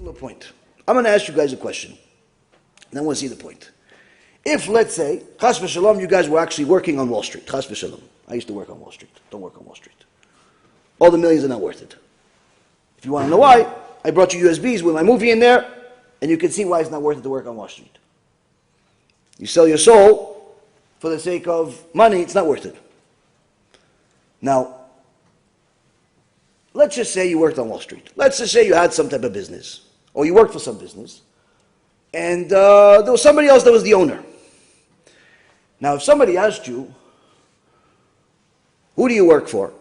to a point. I'm going to ask you guys a question. And then we'll see the point. If, let's say, chas v'shalom, you guys were actually working on Wall Street. Chas v'shalom. I used to work on Wall Street. Don't work on Wall Street. All the millions are not worth it. If you want to know why, I brought you USBs with my movie in there, and you can see why it's not worth it to work on Wall Street. You sell your soul for the sake of money, it's not worth it. Now, let's just say you worked on Wall Street. Let's just say you had some type of business, or you worked for some business, and there was somebody else that was the owner. Now, if somebody asked you, who do you work for?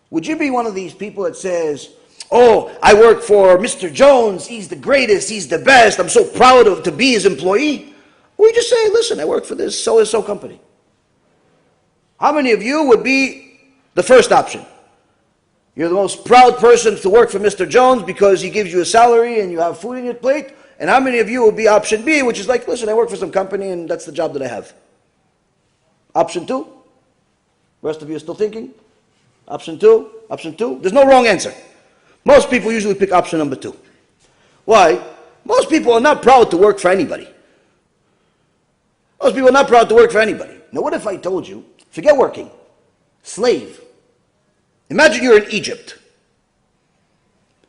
Would you be one of these people that says, oh, I work for Mr. Jones, he's the greatest, he's the best, I'm so proud to be his employee? Or would you just say, listen, I work for this so-and-so company? How many of you would be the first option? You're the most proud person to work for Mr. Jones because he gives you a salary and you have food in your plate? And how many of you would be option B, which is like, listen, I work for some company and that's the job that I have? Option 2? The rest of you are still thinking? Option 2? Option 2? There's no wrong answer. Most people usually pick option number 2. Why? Most people are not proud to work for anybody. Most people are not proud to work for anybody. Now what if I told you, forget working, slave. Imagine you're in Egypt.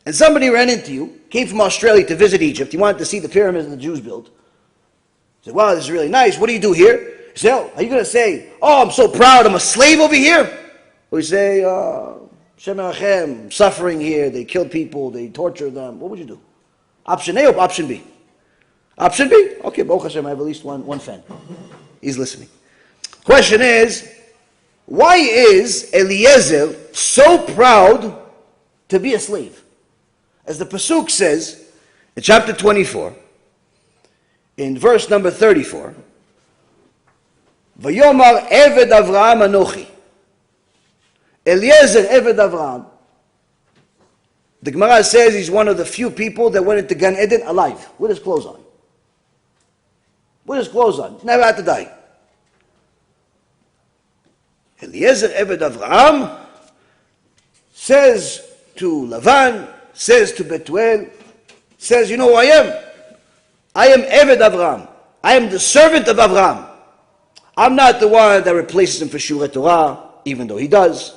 And somebody ran into you, came from Australia to visit Egypt. He wanted to see the pyramids that the Jews built. He said, wow, this is really nice. What do you do here? He said, oh, are you going to say, oh, I'm so proud, I'm a slave over here? Or you say, Shem Erachem, suffering here, they kill people, they torture them. What would you do? Option A or option B? Option B? Okay, Baruch Hashem, I have at least one fan. He's listening. Question is, why is Eliezer so proud to be a slave? As the Pasuk says, in chapter 24, in verse number 34, Vayomar Eved Avraham Anochi. Eliezer Eved Avraham. The Gemara says he's one of the few people that went into Gan Eden alive, with his clothes on. With his clothes on. Never had to die. Eliezer Eved Avraham says to Lavan, says to Betuel, says, you know who I am? I am Eved Avraham. I am the servant of Avraham. I'm not the one that replaces him for Shurei Torah, even though he does.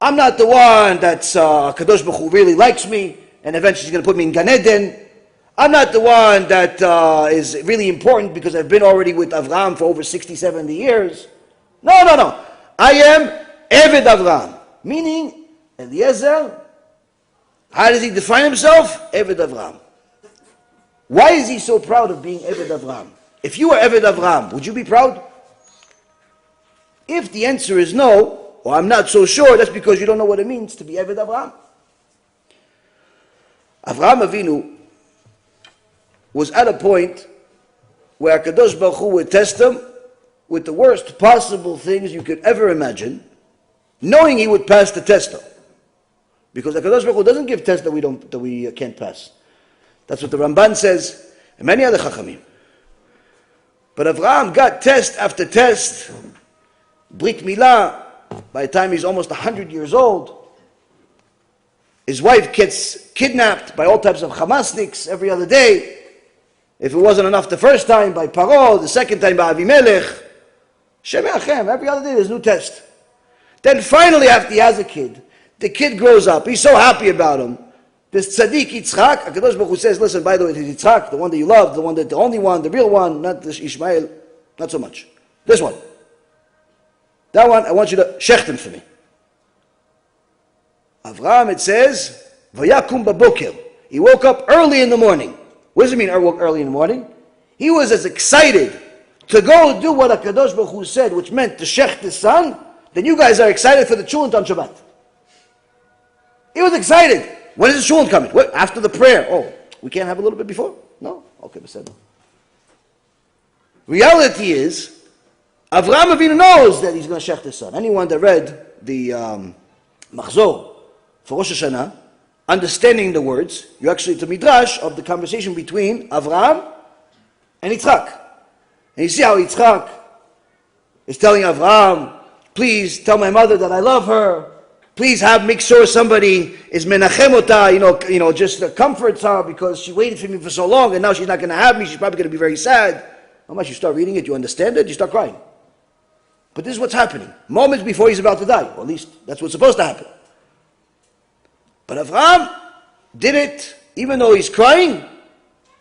I'm not the one that's Kadosh Baruch Hu really likes me, and eventually he's going to put me in Gan Eden. I'm not the one that is really important because I've been already with Avraham for over 60, 70 years. No. I am Eved Avraham. Meaning, Eliezer, how does he define himself? Eved Avraham. Why is he so proud of being Eved Avraham? If you were Eved Avraham, would you be proud? If the answer is no, or I'm not so sure, that's because you don't know what it means to be Eved Avraham. Avraham Avinu was at a point where Kadosh Baruch Hu would test him with the worst possible things you could ever imagine, knowing he would pass the test though. Because Kadosh Baruch Hu doesn't give tests that we can't pass. That's what the Ramban says, and many other Chachamim. But Avraham got test after test, Brit Milah. By the time he's almost 100 years old, his wife gets kidnapped by all types of Hamasniks every other day. If it wasn't enough the first time by Paro, the second time by Avimelech, Shem Yachem, every other day there's a new test. Then finally, after he has a kid, the kid grows up, he's so happy about him. This tzaddik Yitzchak, HaKadosh Baruch Hu says, listen, by the way, it's Yitzchak, the one that you love, the only one, the real one, not the Ishmael, not so much. This one. That one, I want you to shechten for me. Avraham, it says, Vayakum baboker. He woke up early in the morning. What does it mean, early in the morning? He was as excited to go do what HaKadosh Baruch Hu said, which meant to shecht his son, then you guys are excited for the Chulent on Shabbat. He was excited. When is the Chulent coming? What? After the prayer. Oh, we can't have a little bit before? No? Okay, besed. Reality is, Avraham Avinu knows that he's going to shecht his son. Anyone that read the Machzor for Rosh Hashanah, understanding the words, you actually, it's a midrash of the conversation between Avraham and Yitzchak. And you see how Yitzchak is telling Avraham, please tell my mother that I love her. Please make sure somebody is menachem ota, just comforts her because she waited for me for so long and now she's not going to have me. She's probably going to be very sad. How much you start reading it, you understand it, you start crying. But this is what's happening. Moments before he's about to die. Or at least that's what's supposed to happen. But Avraham did it, even though he's crying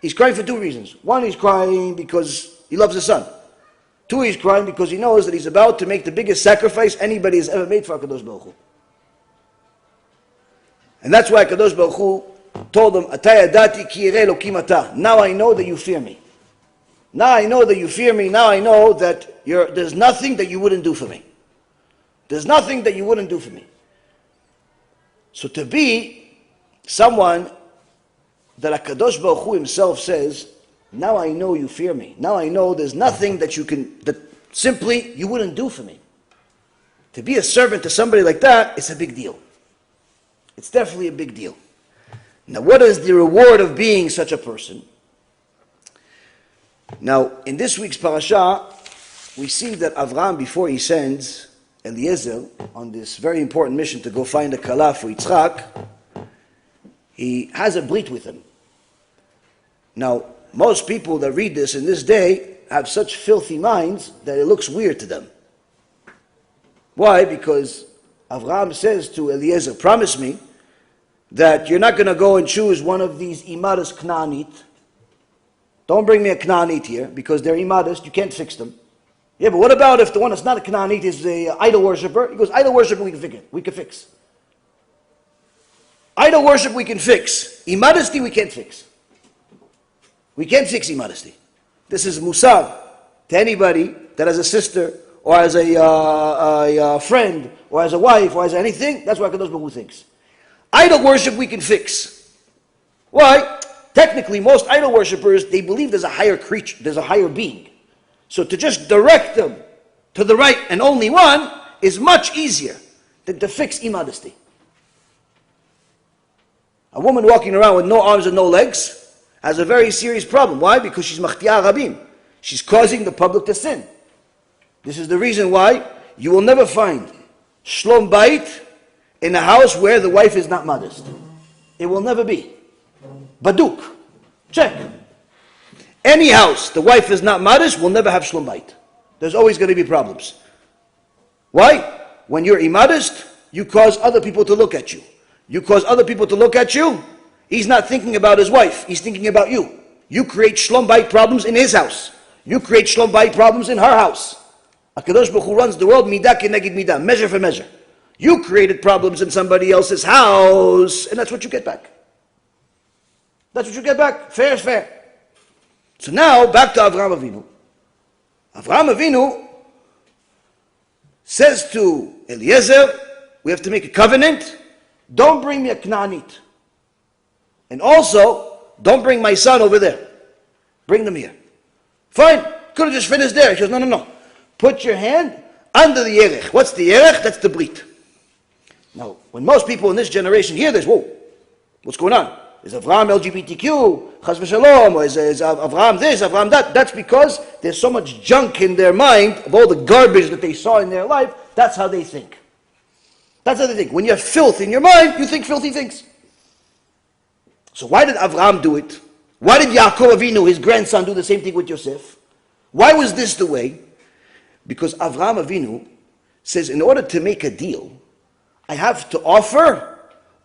for two reasons. One, he's crying because he loves his son. Two, he's crying because he knows that he's about to make the biggest sacrifice anybody has ever made for HaKadosh Baruch Hu. And that's why HaKadosh Baruch Hu told him, Atay adati ki yireh Elokim ata. Now I know that you fear me. Now I know that you fear me. Now I know that there's nothing that you wouldn't do for me. There's nothing that you wouldn't do for me. So to be someone that HaKadosh Baruch Hu himself says, now I know you fear me. Now I know there's nothing that simply you wouldn't do for me. To be a servant to somebody like that, it's a big deal. It's definitely a big deal. Now what is the reward of being such a person? Now, in this week's parasha, we see that Avraham, before he sends Eliezer on this very important mission to go find a kala for Yitzchak, he has a brit with him. Now, most people that read this in this day have such filthy minds that it looks weird to them. Why? Because Avraham says to Eliezer, promise me that you're not going to go and choose one of these imadas Knaanit. Don't bring me a Knaanit here, because they're immodest, you can't fix them. Yeah, but what about if the one that's not a Knaanit is an idol worshiper? He goes, idol worshiper we can fix. Idol worship we can fix. Immodesty we can't fix. We can't fix immodesty. This is musar to anybody that has a sister, or as a friend, or as a wife, or as anything. That's what HaKadosh Baruch Hu thinks. Idol worship we can fix. Why? Technically, most idol worshippers, they believe there's a higher creature, there's a higher being. So to just direct them to the right and only one is much easier than to fix immodesty. A woman walking around with no arms and no legs has a very serious problem. Why? Because she's machtiya rabim. She's causing the public to sin. This is the reason why you will never find shlom bayit in a house where the wife is not modest. It will never be. Baduk. Check. Any house the wife is not modest will never have shlom bayit. There's always going to be problems. Why? When you're immodest, you cause other people to look at you. You cause other people to look at you. He's not thinking about his wife. He's thinking about you. You create shlom bayit problems in his house. You create shlom bayit problems in her house. HaKadosh Baruch Hu runs the world midah keneged midah, measure for measure. You created problems in somebody else's house, and that's what you get back. That's what you get back. Fair is fair. So now, back to Avraham Avinu. Avraham Avinu says to Eliezer, we have to make a covenant. Don't bring me a Knaanit. And also, don't bring my son over there. Bring them here. Fine. Could have just finished there. He says, no. Put your hand under the yerech. What's the yerech? That's the brit. Now, when most people in this generation hear this, whoa, what's going on? Is Avraham LGBTQ, Chas v'Shalom, or is Avraham this, Avraham that? That's because there's so much junk in their mind of all the garbage that they saw in their life. That's how they think. That's how they think. When you have filth in your mind, you think filthy things. So why did Avraham do it? Why did Yaakov Avinu, his grandson, do the same thing with Yosef? Why was this the way? Because Avraham Avinu says, in order to make a deal, I have to offer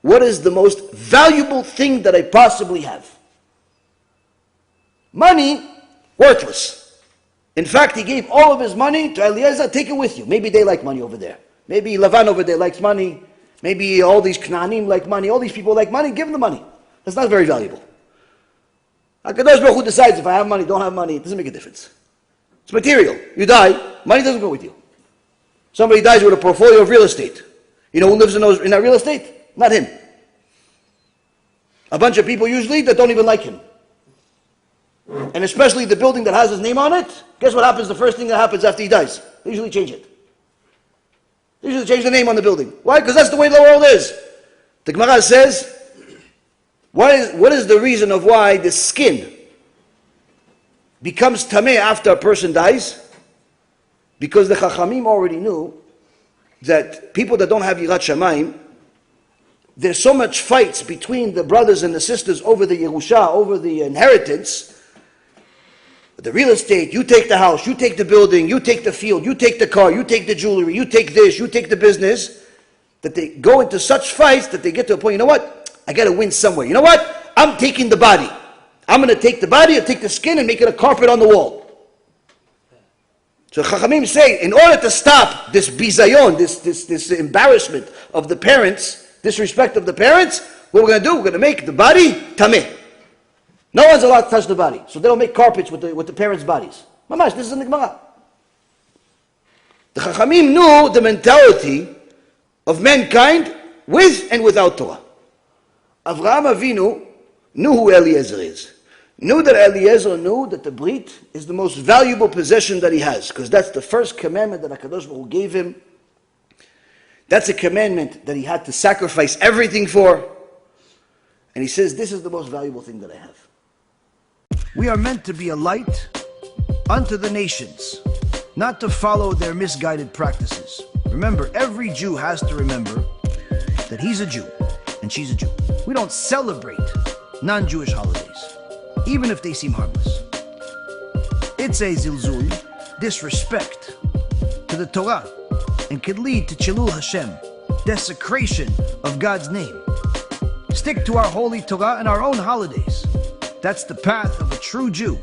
what is the most valuable thing that I possibly have. Money, worthless. In fact, he gave all of his money to Eliezer, take it with you. Maybe they like money over there. Maybe Lavan over there likes money. Maybe all these Knaanim like money. All these people like money. Give them the money. That's not very valuable. HaKadosh Baruch Hu decides if I have money, don't have money, it doesn't make a difference. It's material. You die, money doesn't go with you. Somebody dies with a portfolio of real estate. You know who lives in that real estate? Not him. A bunch of people usually that don't even like him. And especially the building that has his name on it, guess what happens? The first thing that happens after he dies? They usually change it. They usually change the name on the building. Why? Because that's the way the world is. The Gemara says, what is the reason of why the skin becomes tameh after a person dies? Because the Chachamim already knew that people that don't have Yirat Shamayim, there's so much fights between the brothers and the sisters over the Yerusha, over the inheritance, the real estate. You take the house, you take the building, you take the field, you take the car, you take the jewelry, you take this, you take the business, that they go into such fights that they get to a point, you know what? I got to win somewhere. You know what? I'm taking the body. I'm going to take the body, I'll take the skin and make it a carpet on the wall. So Chachamim say, in order to stop this bizayon, this embarrassment of the parents, disrespect of the parents, what we're going to do, we're going to make the body tameh. No one's allowed to touch the body. So they don't make carpets with the parents' bodies. Mamash, this is in the Gemara. The Chachamim knew the mentality of mankind with and without Torah. Avraham Avinu knew who Eliezer is. Knew that Eliezer knew that the Brit is the most valuable possession that he has, because that's the first commandment that HaKadosh Baruch Hu gave him. That's a commandment that he had to sacrifice everything for. And he says, this is the most valuable thing that I have. We are meant to be a light unto the nations, not to follow their misguided practices. Remember, every Jew has to remember that he's a Jew and she's a Jew. We don't celebrate non-Jewish holidays, even if they seem harmless. It's a zilzul, disrespect to the Torah, and could lead to Chilul Hashem, desecration of God's name. Stick to our holy Torah and our own holidays. That's the path of a true Jew.